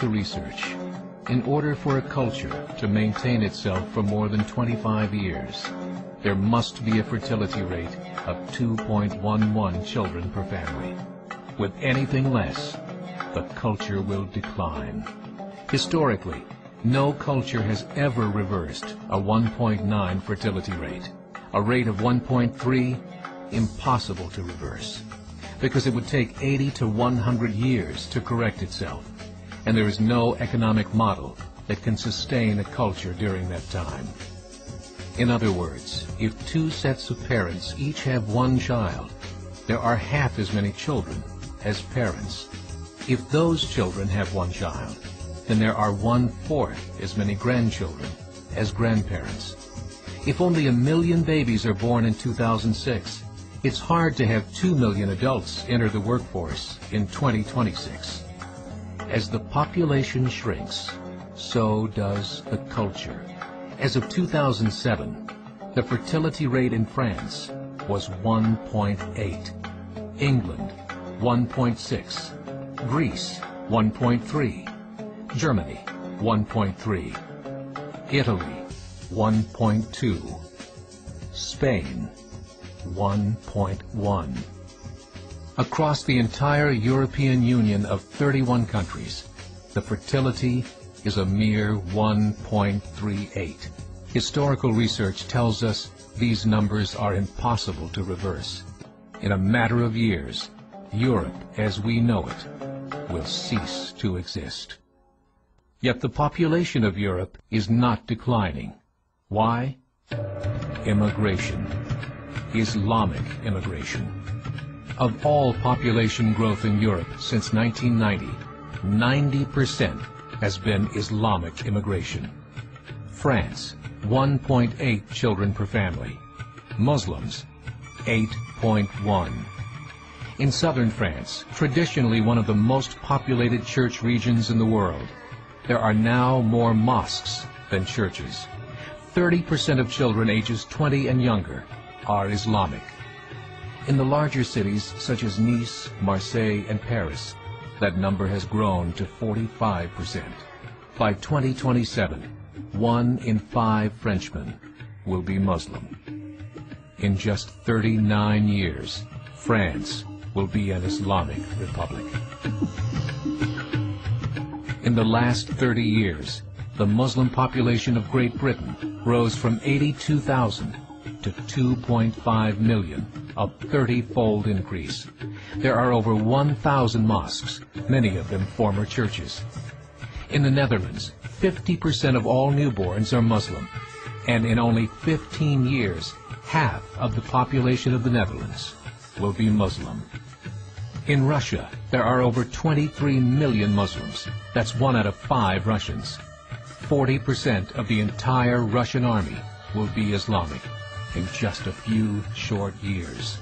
to research. In order for a culture to maintain itself for more than 25 years, there must be a fertility rate of 2.11 children per family. With anything less, the culture will decline. Historically, no culture has ever reversed a 1.9 fertility rate. A rate of 1.3, impossible to reverse, because it would take 80 to 100 years to correct itself, and there is no economic model that can sustain a culture during that time. In other words, if two sets of parents each have one child, there are half as many children as parents. If those children have one child, then there are 1/4 as many grandchildren as grandparents. If only 1 million babies are born in 2006, it's hard to have 2 million adults enter the workforce in 2026. As the population shrinks, so does the culture. As of 2007, the fertility rate in France was 1.8, England 1.6, Greece 1.3, Germany 1.3, Italy 1.2, Spain 1.1. Across the entire European Union of 31 countries, the fertility is a mere 1.38. Historical research tells us these numbers are impossible to reverse. In a matter of years, Europe as we know it will cease to exist. Yet the population of Europe is not declining. Why? Immigration. Islamic immigration. Of all population growth in Europe since 1990, 90% has been Islamic immigration. France, 1.8 children per family. Muslims, 8.1. In southern France, traditionally one of the most populated church regions in the world, there are now more mosques than churches. 30% of children ages 20 and younger are Islamic. In the larger cities such as Nice, Marseille, and Paris, that number has grown to 45%. By 2027, 1 in 5 Frenchmen will be Muslim. In just 39 years, France will be an Islamic republic. In the last 30 years, the Muslim population of Great Britain rose from 82,000 to 2.5 million, a 30-fold increase. There are over 1,000 mosques, many of them former churches. In the Netherlands, 50% of all newborns are Muslim, and in only 15 years, half of the population of the Netherlands will be Muslim. In Russia, there are over 23 million Muslims. That's 1 out of 5 Russians. 40% of the entire Russian army will be Islamic in just a few short years.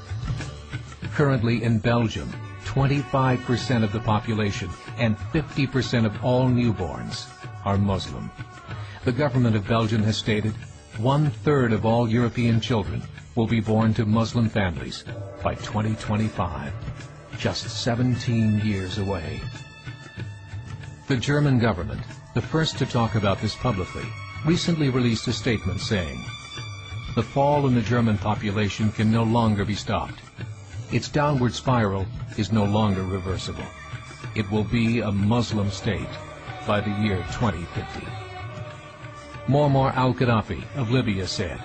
Currently in Belgium, 25% of the population and 50% of all newborns are Muslim. The government of Belgium has stated 1/3 of all European children will be born to Muslim families by 2025, just 17 years away. The German government, the first to talk about this publicly, recently released a statement saying, "The fall in the German population can no longer be stopped. Its downward spiral is no longer reversible. It will be a Muslim state by the year 2050. Muammar al-Gaddafi of Libya said,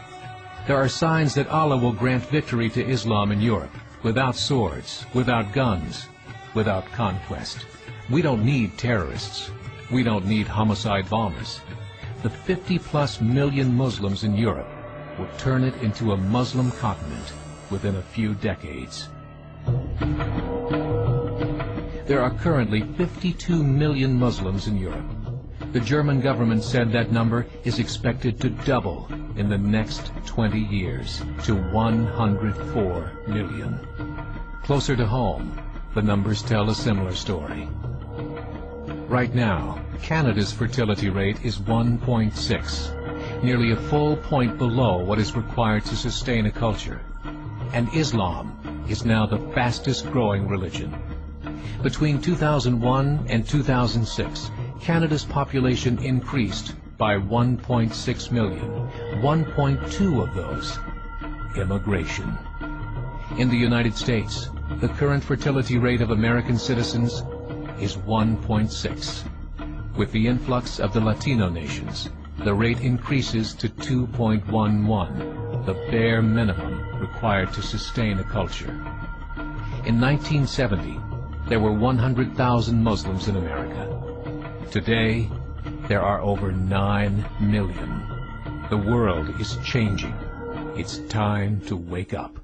"There are signs that Allah will grant victory to Islam in Europe, without swords, without guns, without conquest. We don't need terrorists. We don't need homicide bombers. The 50+ million Muslims in Europe will turn it into a Muslim continent within a few decades." There are currently 52 million Muslims in Europe. The German government said that number is expected to double in the next 20 years to 104 million. Closer to home, the numbers tell a similar story. Right now, Canada's fertility rate is 1.6, nearly a full point below what is required to sustain a culture. And Islam is now the fastest growing religion. Between 2001 and 2006, Canada's population increased by 1.6 million, 1.2 of those immigration. In the United States, the current fertility rate of American citizens is 1.6. With the influx of the Latino nations, the rate increases to 2.11, the bare minimum required to sustain a culture. In 1970, there were 100,000 Muslims in America. Today, there are over 9 million. The world is changing. It's time to wake up.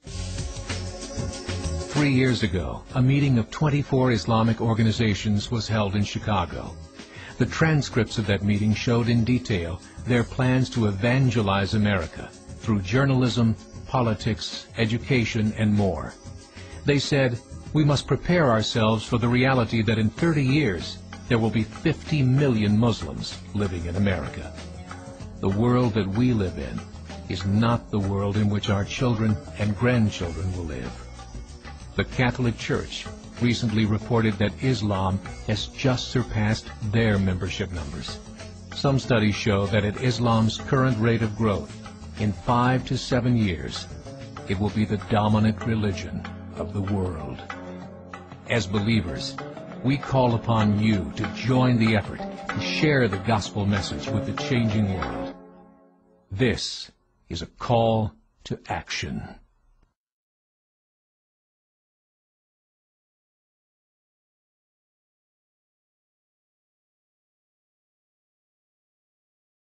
3 years ago, a meeting of 24 Islamic organizations was held in Chicago. The transcripts of that meeting showed in detail their plans to evangelize America through journalism, politics, education, and more. They said, we must prepare ourselves for the reality that in 30 years, there will be 50 million Muslims living in America. The world that we live in is not the world in which our children and grandchildren will live. The Catholic Church recently reported that Islam has just surpassed their membership numbers. Some studies show that at Islam's current rate of growth, in 5 to 7 years, it will be the dominant religion of the world. As believers, we call upon you to join the effort to share the gospel message with the changing world. This is a call to action.